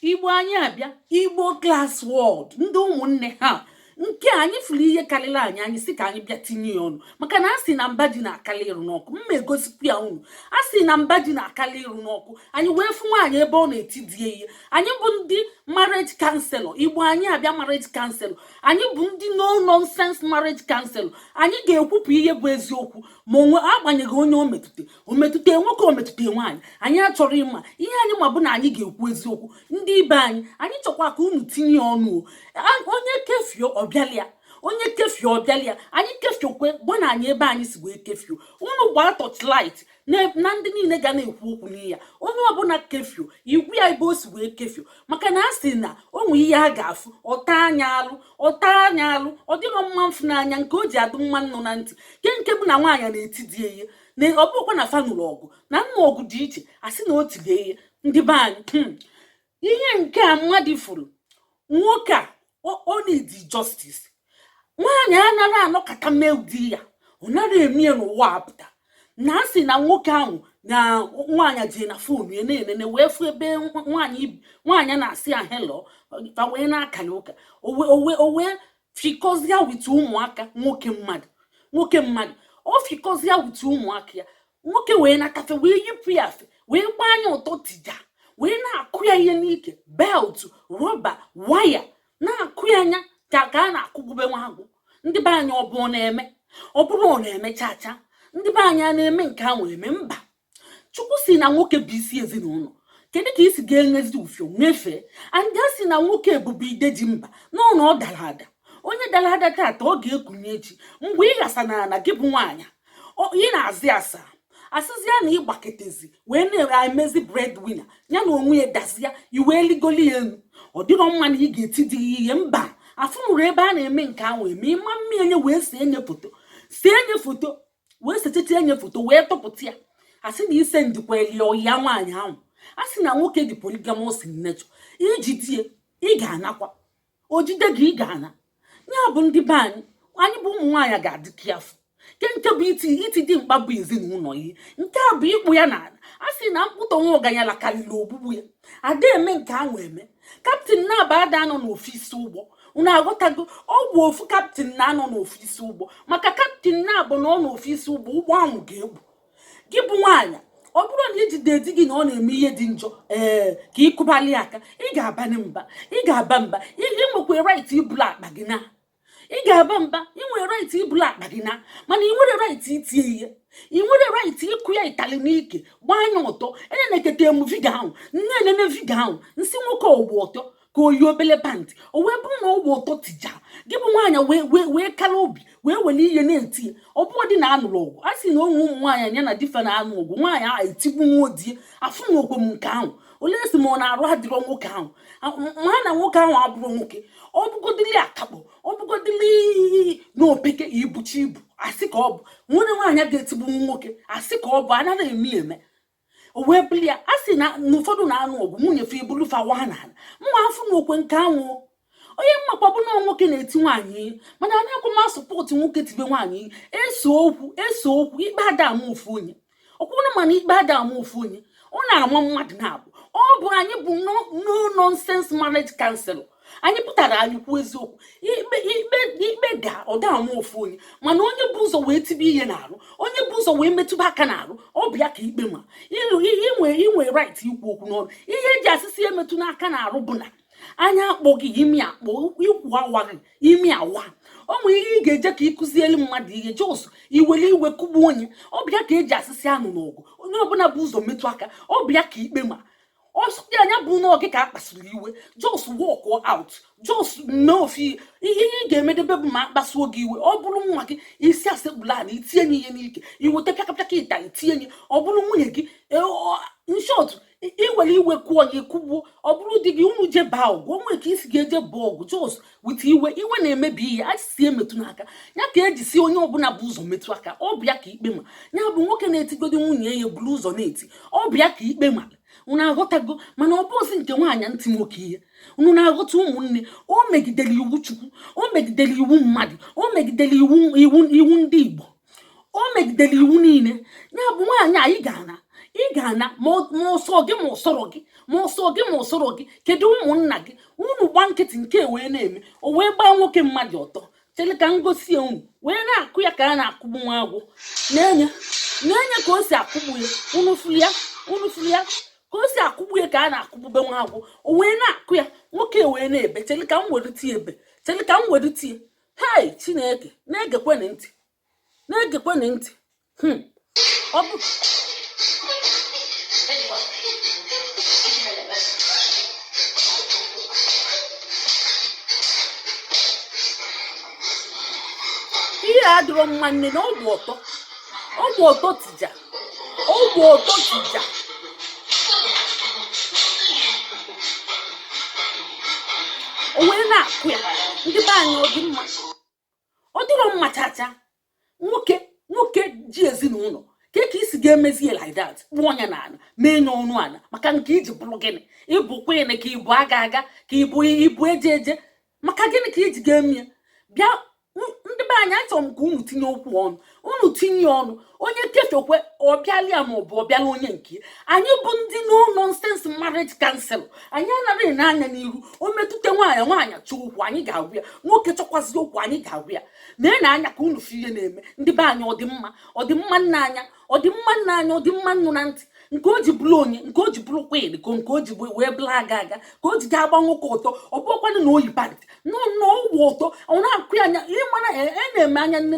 Igbo anyị abịa Igbo class word ndị ụmụnne ha nke anyị fụrụ ihe karịrị anyị si ka anyị bịa tinye ya ọnụ maka na asị na mba ji na-akali iru n'ọkụ mma egosikwu ya unu asị na mba ji na-akali iru n'ọkụ anyị wee fụ nwaanyị ebe ọ na-eti die ihe anyị bụ ndị marriage counselor Igbo anyị abịa marriage counselor anyị bụ ndị no nonsense marriage counselor anyị ga-ekwupụ ihe bụ eziokwu ma onwe agbanyeghị onye o metụta nwoke o metụta nwaanyị anyị achọrọ ịma ihe anyị ma bụ na anyị ga-ekwu eziokwu ndị ibe anyị chọkwa ka unu tinye ọnụ onye kefio ọbịalịa onye kefio ọbịalịa anyị kefiokwe gwa na anyị ebe anyị si wee kefio unu gbaa torchlight na ndị niile ga na-ekwu okwu n'iya onye ọbụla kefio igwe ya ebe o si wee kefio maka na a sị na onwe ihe a ga-afụ ọta anya alụ ọ dịrọ mma mfụ n'anya nke o ji adụ mma nnụ na ntị nke bụ na nwaanyị na-eti di ihe na ọ bụrụkwa na fanụrụ ọgụ na nna ọgụ dị iche asị na o tiri ihe ndị be anyị ihe nke a mmadụ fụrụ nwoke a ọ na-edi justice nwaanyị anaghị anọkọta mee di ya ọ naghị eme n'ụwa apụta na asị na nwoke ahụ na nwaanyị ji na fon ya na-enene wee fụ ebe nwaanyị na-asị ya hello fa wee na-akali ụka o wee fikọzia wit ụmụaka nwoke mmadụ ọ fikọzia wit ụmụaka ya nwoke wee natafe wee yipụ ya afe wee gbaa anya ụtọ tija wee na-akụ ya ihe n'ike belt rọba waya na-akụ ya anya ka a na-akụgube nwa agwụ ndị be anyị ọ bụrụ ọ na-eme chacha ndị be anyị a na-eme nke ahụ eme mba Chukwu si na nwoke bụ isi ezinụlọ kedu ka isi ga-enyezi ufio nyefee ndị a si na nwoke ebubo ide ji mba n'ụlọ ọ dara ada onye dara ada tata ọ ga-ekunye echi mgbe ị ghasa na gị bụ nwaanyị ị na-azị asa asịzịa na ịgbaketezi wee na-emezi breadwinner ya na onwe ya dazia iwee ligoli ya elu ọ dịrọ mma na ị ga-eti dị ihe mba afụnụrụ ebe a na-eme nke ahụ eme ịma mma enye wee see enye foto wee setete enye foto wee tọpụta ya asị na ise ndịkwa eli ọya nwaanyị ahụ asị na nwoke dị polygamous in nature iji die ị ga-anakwa ojide gị ị ga-ana ya bụ ndị be anyị bụ ụmụ nwaanyị ga-adị kiafụ nke bụ iti dị mkpa bụ ezinụlọ ihe nke a bụ ikpu ya n'ala a sị na mkpụtọ nwa ọganyala karịrị ogbugbu ya ada eme nke ahụ eme kaptịn na-aba ada anọ n'ofisi ụgbọ unu aghọtago ọ bụ ofu kaptịn na-anọ n'ofisi ụgbọ maka kaptịn na-abụ na ọ n'ofisi ụgbọ ahụ ga-egbu gị bụ nwaanyị ọ bụrụ na ijide di gị na ọ na-eme ihe dị njọ ka ịkụbali aka ị ga-aba mba ị nwekwa right ibulu akpa gị na ị ga-aba mba ị nwere right ibulu akpa gị na mana ị nwere right itie ihe ị nwere right ịkụ ya itali n'ike gbaa anya ụtọ enye na-ekete emu viga ahụ nne viga ahụ nsị nwoke ọgba ụtọ ka oyi obele pantị o wee bụrụ na ọgba ụtọ tija gị bụ nwaanyị wee kara obi wee were ihe na-etinye ọ bụrụ dị na anụrụ ọgwụ a sị na onwe ụmụ nwaanyị anya na dife na anụ ọgwụ nwaanyị ahụ etigbu nwadie afụ na okwe m nke ahụ ole si m ọ na-arụ adịrọ nwoke ahụ ma na nwoke ahụ abụrụ nwoke ọ bụgodili akakpọ ọ bụgodili n'opeke ibuchi ibu asị ka ọ bụ nwere nwaanyị ga-etigbu nwoke asị ka ọ bụ anaghị eme o wee bili ya a sị na ụfọdụ na-anụ ọgwụ nwunye fe ibulu fawa n'ala mma afụ na okwe nke anwụ onye mmakwa bụ na nwoke na-eti nwaanyị ihe mana a na-ekwe ma sọpọtụ nwoke tibe nwaanyị ihe eso okwu ikpe ada ama ofu onye ọkwụrụ mana ikpe ada ama ofu onye ọ na-ama mmadụ na-abụ ọ bụ anyị bụ no nonsense marriage counselor anyị pụtara anyị kwuo eziokwu ikpe ga ọda ama ofu onye mana onye bụ ụzọ wee tibe ihe n'arụ onye bụ ụzọ wee metụba aka n'arụ ọ bụ ya ka ikpe ma inwe right ikwu okwu n'ọrụ ihe eji asịsị emetụ n'aka n'arụ bụ na anya akpọ gị imi akpọ ikwu awaghị imi awa ọ nwere ihe ị ga-eje ka ịkụzielu mmadụ ihe jos iwere iwe kụgbu onye ọ bụ ya ka eji asịsị anụ n'ọgụ onye ọbụla bụ ụzọ metụ aka ọ bụ ya ka ikpe ma ọsọdị anya bụ n'oge ka a kpasuru iwe just walk out just mee ofi ihe ị ga-emedebe bụ ma akpasuo gị iwe ọ bụrụ nwa gị isi asekpula na itinye ihe n'ike iweta pịakapịaka ịta itinye ọ bụrụ nwunye gị nshọt iwere iwe kwuo onye kwugbuo ọ bụrụ di gị unu je baa ọgụ onwe ka isi ga-eje baa ọgụ jos wit iwe na-emebi ihe asisi emetụ n'aka ya ka eji si onye ọbụla bụ ụzọ metụ aka ọ bụ ya ka ikpe ma ya bụ nwoke na-etigodi nwunye ya buru ụzọ na-eti ọ bụ ya ka ikpe ma unu aghọtago mana ọ bụzi nke nwaanyị ntị nwoke ihe unu na-aghọta ụmụnne o megidere iwu Chukwu o megidere iwu mmadụ o megidere iwu ndị Igbo o megidere iwu niile ya bụ nwaanyị anyị ga-ana ị ga-ana ma ọsọ gị ma ụsọrọ gị ma ọsọ gị ma ụsọrọ gị. Kedu ụmụnna gị unu gba nkịtị nke wee na-eme o wee gbaa nwoke mmadụ ọtọ. Chere ka ngosi unu wee na-akụ ya ka a na-akụgbu nwa agwụ. na-enye ka o si akụgbu ya unu furu ya ka o si akụgbu ya ka a na-akụgbube nwa agwụ. O wee na-akụ ya nwoke wee na-ebe. Chere ka m were tie ebe. Chere ka m were tie. Hei Chineke na-egekwenụ ntị ọ bụ ihe adịrọ mma nne na ọgwụ ọtọ tija o wee na-akụ ya. Ndị be anyị ọ dịrọ mma chacha. Nwoke ji ezinụlọ ka isi ga-emezi ya like that kpụọ ọnya n'ala mee nye ọnụ ala maka nke iji bụrụ gịnị ịbụ kwene ka ịbụ aga ka ịbụ eje maka gịnị ka iji ga-eme ya. Bịa ndị be anyị achọrọ m ka unu tinye okwu ọnụ onye kefekwe ọbịalịa ma ọ bụ ọbịala onye nke anyị bụ ndị no nonsense marriage counsel. Anyị anaghị ene anya n'iru o metụta nwaanyị chọọ okwu anyị ga-agwụ ya. Nwoke chọkwazi okwu anyị ga-agwụ ya. na anya ka unu fi ihe na-eme. Ndị be anyị ọdịmma nna anya ọdịmma nnụ na ntị nke o ji bụrụ onye nke o ji bụrụ kwin ka nke o ji wee bụla aga ka o ji ga-agba nwoke ụtọ. Ọ bụrụkwanụ na oyi pantị n'ọgwụ ụtọ ọ na-akụ ya anya ịmana na-eme anya nne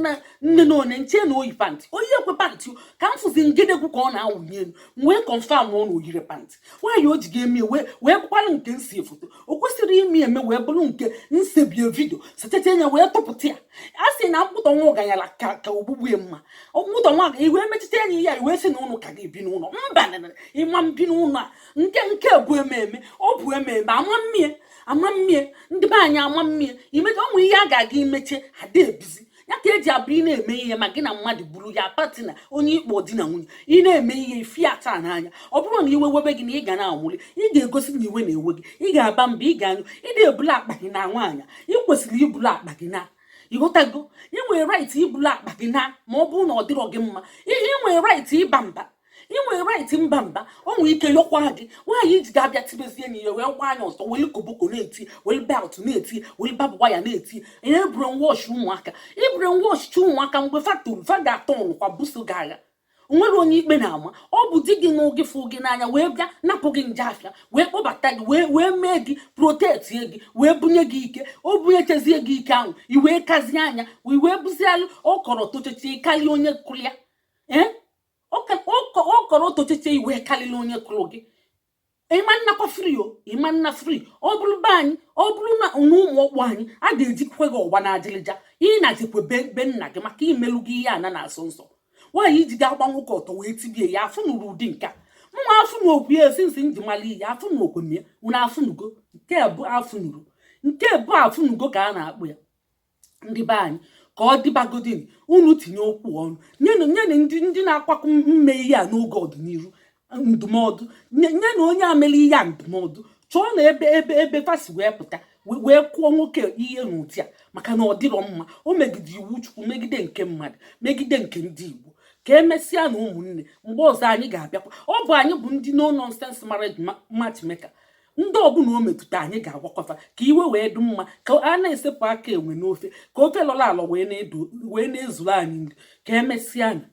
na one nche na oyi pantị oyi ekwe pantị ka m fụzi ngedegwu ka ọ na-awụnye elu wee kọnfam ọ na oyire pantị. Nwaanyị o ji ga-eme wee bụkwara nke nsi foto o kwesịrị ime eme wee bụrụ nke nsebie vidio setete anya wee tụpụta ya. A sị na mkpụtọ nwa ọganyala ka ogbugbu ya mma mkpụtọ nwa iwee mechite anya ya iwee sị na ụnụ ka ga-ebi n'ụlọ mba ịma m bi n'ụlọ a nke bụ ememe ọ bụ ememe ama mmie ndị be anyị ama mmie imecha ọnwụ ihe a ga-aga imeche ada ebizi ya ka eji abụ ị na-eme ihe ma gị na mmadụ buru ya pati na onye ikpo di na nwunye ị na-eme ihe ifi ata n'anya. Ọ bụrụ na iwe webe gị na ị ga na-anwụli ị ga-egosi na iwe na-ewe gị ị ga-aba mba ị ga-anyụ ị na-ebulu akpa gị na nwaanyị ị kwesịrị ibulu akpa gị na ịghọtago. ị nwere right ibulu akpa gị na ma ọ bụrụ na ọ dịrọ gị mma. ị nwere right ịba mba ị nwere right mba o nwere ike yọkwa gị. Nwaanyị iji ga-abịa tibezie n'ihe wee gwa anya ọtọ weli koboko na-eti weli belt na-eti weli babụ waya na-eti ihe brainwash ụmụaka. Brainwash ụmụaka mgbe fa ga-atọ ọnụkwa buso gị agha. Onwere onye ikpe na-ama ọ bụ di gị n'oge fụ gị n'anya wee bịa napụ gị nje afịa wee kpọbata gị wee mee gị protektie gị wee bunye gị ike o bunyechezie gị ike ahụ iwee kazie anya iwee buzialụ ọkọrọ tochechi karịa onye kụrụ ya. Ọ kọrọ otocheche iwe karịrị onye kụrụ gị. ịma nna fri ọ bụrụ be anyị ọ bụrụ na ụmụ ọkpụ anyị a ga-ejikwe gị ọgba na adịlịja ị na-ajikwe be nna gị maka imelụ gị ihe ana na-asọ nsọ. Nwaanyị iji ga-agba nwoke ọtọ wee tibie ya afụ nụrụ ụdị nka mma afụ na okwu ya esi njimala ihe afụ na okwemie unu afụnugo nke bụ afụnugo ka a na-akpụ ya. Ndị be anyị ka ọ dịbagodin unu tinye okwu ọnụ nye ndị na-akwakọ mme ihe a n'oge ọdịnihu ndụmọdụ nye na onye amela ihe a ndụmọdụ chọọ na ebe fasi wee pụta wee kwụọ nwoke ihe n'ụdị a maka na ọ dịrọ mma. O megide iwu Chukwu megide nke mmadụ megide nke ndị Igbo ka emesịa na ụmụnne mgbe ọzọ anyị ga-abịakwa. Ọ bụ anyị bụ ndị no nonsense marriage matchmaker. Ndị ọbụla o metụta anyị ga-agwakọta ka iwe wee dị mma ka a na-esepụ aka enwe n'ofe ka ofe lọrọ alọ wee na-ezuru anyị nri ka emesịa anyị.